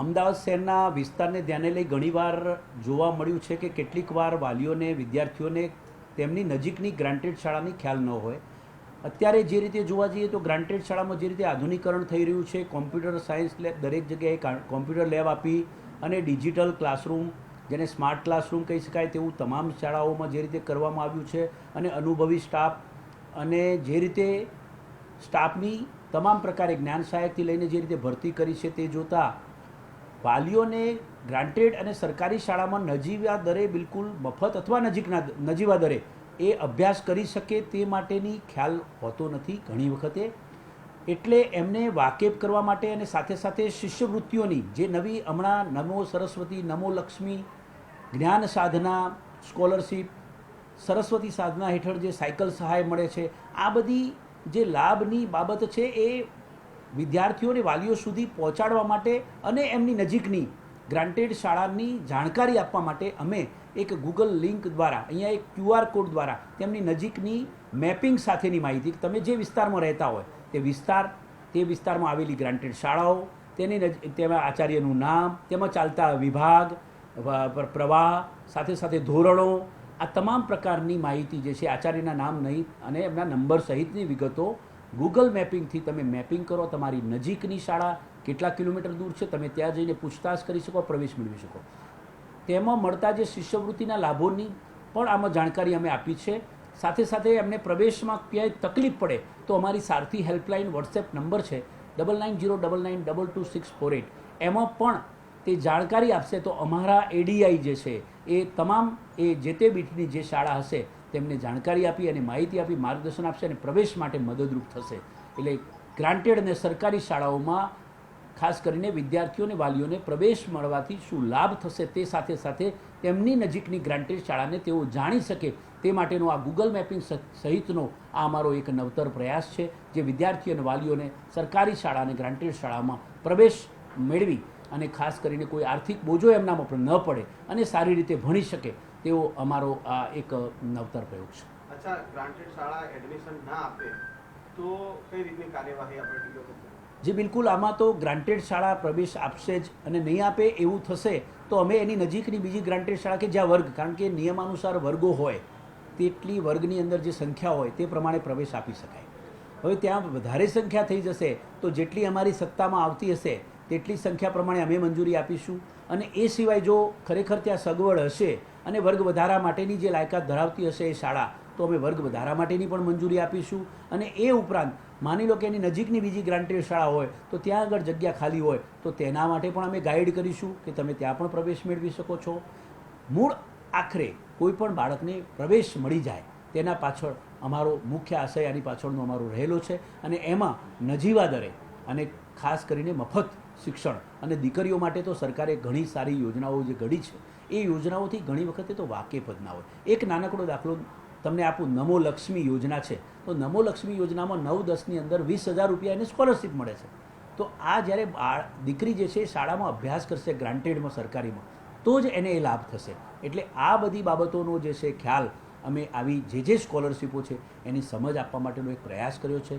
અમદાવાદ શહેરના વિસ્તારને ધ્યાને લઈ ઘણીવાર જોવા મળ્યું છે કે કેટલીક વાર વાલીઓને વિદ્યાર્થીઓને તેમની નજીકની ગ્રાન્ટેડ શાળાની ખ્યાલ ન હોય. અત્યારે જે રીતે જોવા જઈએ તો ગ્રાન્ટેડ શાળામાં જે રીતે આધુનિકરણ થઈ રહ્યું છે, કોમ્પ્યુટર સાયન્સ લેબ દરેક જગ્યાએ કોમ્પ્યુટર લેબ આપી અને ડિજિટલ ક્લાસરૂમ, જેને સ્માર્ટ ક્લાસરૂમ કહી શકાય તેવું તમામ શાળાઓમાં જે રીતે કરવામાં આવ્યું છે અને અનુભવી સ્ટાફ અને જે રીતે સ્ટાફની તમામ પ્રકારે જ્ઞાન સહાયકથી લઈને જે રીતે ભરતી કરી છે તે જોતાં વાલીઓને ગ્રાન્ટેડ અને સરકારી શાળામાં નજીવા દરે બિલકુલ મફત અથવા નજીવા દરે એ અભ્યાસ કરી શકે તે માટેની ખ્યાલ હોતો નથી ઘણી વખતે. એટલે એમને વાકેફ કરવા માટે અને સાથે સાથે શિષ્યવૃત્તિઓની જે નવી હમણાં નમો સરસ્વતી, નમો લક્ષ્મી, જ્ઞાન સાધના સ્કોલરશીપ, સરસ્વતી સાધના હેઠળ જે સાયકલ સહાય મળે છે, આ બધી જે લાભની બાબત છે એ વિદ્યાર્થીઓને વાલીઓ સુધી પહોંચાડવા માટે અને એમની નજીકની ગ્રાન્ટેડ શાળાની જાણકારી આપવા માટે અમે એક ગૂગલ લિંક દ્વારા, અહીંયા એક QR કોડ દ્વારા તેમની નજીકની મેપિંગ સાથેની માહિતી, તમે જે વિસ્તારમાં રહેતા હોય તે વિસ્તારમાં આવેલી ગ્રાન્ટેડ શાળાઓ, તેમાં આચાર્યનું નામ, તેમાં ચાલતા વિભાગ, પ્રવાહ, સાથે સાથે ધોરણો, આ તમામ પ્રકારની માહિતી જે છે, આચાર્યના નામ નહીં અને એમના નંબર સહિતની વિગતો ગૂગલ મેપિંગથી તમે મેપિંગ કરો. તમારી નજીકની શાળા કેટલા કિલોમીટર દૂર છે, તમે ત્યાં જઈને પૂછતાછ કરી શકો, પ્રવેશ મેળવી શકો. તેમાં મળતા જે શિષ્યવૃત્તિના લાભોની પણ આમાં જાણકારી અમે આપી છે. સાથે સાથે એમને પ્રવેશમાં ક્યાંય તકલીફ પડે તો અમારી સારથી હેલ્પલાઇન વોટ્સએપ નંબર છે 9909922648, એમાં પણ તે જાણકારી આપશે તો અમારા ADI જે છે એ તમામ એ જે તે બીટની જે શાળા હશે તેમને જાણકારી આપી અને માહિતી આપી માર્ગદર્શન આપશે અને પ્રવેશ માટે મદદરૂપ થશે. એટલે ગ્રાન્ટેડ અને સરકારી શાળાઓમાં ખાસ કરીને વિદ્યાર્થીઓને વાલીઓને પ્રવેશ મળવાથી શું લાભ થશે તે સાથે સાથે તેમની નજીકની ગ્રાન્ટેડ શાળાને તેઓ જાણી શકે તે માટેનો આ ગૂગલ મેપિંગ સહિતનો આ અમારો એક નવતર પ્રયાસ છે, જે વિદ્યાર્થીઓ અને વાલીઓને સરકારી શાળા અને ગ્રાન્ટેડ શાળામાં પ્રવેશ મેળવી અને ખાસ કરીને કોઈ આર્થિક બોજો એમનામાં પણ ન પડે અને સારી રીતે ભણી શકે તેવો અમારો આ એક નવતર પ્રયોગ છે. અચ્છા, ગ્રાન્ટેડ શાળા એડમિશન ના આપે તો કઈ રીતની કાર્યવાહી આપણે ટીકો કરશું? જી બિલકુલ, આમાં તો ગ્રાન્ટેડ શાળા પ્રવેશ આપશે જ અને નહીં આપે એવું થશે તો અમે એની નજીકની બીજી ગ્રાન્ટેડ શાળા કે જ્યાં વર્ગ, કારણ કે નિયમાનુસાર વર્ગો હોય તેટલી વર્ગની અંદર જે સંખ્યા હોય તે પ્રમાણે પ્રવેશ આપી શકાય. હવે ત્યાં વધારે સંખ્યા થઈ જશે તો જેટલી અમારી સત્તામાં આવતી હશે તેટલી સંખ્યા પ્રમાણે અમે મંજૂરી આપીશું. અને એ સિવાય જો ખરેખર ત્યાં સગવડ હશે અને વર્ગ વધારા માટેની જે લાયકાત ધરાવતી હશે એ શાળા, તો અમે વર્ગ વધારા માટેની પણ મંજૂરી આપીશું. અને એ ઉપરાંત માની લો કે એની નજીકની બીજી ગ્રાન્ટેડ શાળા હોય તો ત્યાં આગળ જગ્યા ખાલી હોય તો તેના માટે પણ અમે ગાઈડ કરીશું કે તમે ત્યાં પણ પ્રવેશ મેળવી શકો છો. મૂળ આખરે કોઈ પણ બાળકને પ્રવેશ મળી જાય તેના પાછળ અમારો મુખ્ય આશય આની પાછળનો અમારો રહેલો છે. અને એમાં નજીવા દરે અને ખાસ કરીને મફત શિક્ષણ, અને દીકરીઓ માટે તો સરકારે ઘણી સારી યોજનાઓ જે ઘડી છે એ યોજનાઓથી ઘણી વખતે તો વાકેફ જ ના હોય. એક નાનકડો દાખલો તમને આપું, નમો લક્ષ્મી યોજના છે તો નમો લક્ષ્મી યોજનામાં 9-10ની અંદર 20,000 રૂપિયા એને સ્કોલરશીપ મળે છે. તો આ જ્યારે દીકરી જે છે એ શાળામાં અભ્યાસ કરશે ગ્રાન્ટેડમાં, સરકારીમાં, તો જ એને એ લાભ થશે. એટલે આ બધી બાબતોનો જે છે ખ્યાલ અમે આવી જે સ્કોલરશીપો છે એની સમજ આપવા માટેનો એક પ્રયાસ કર્યો છે.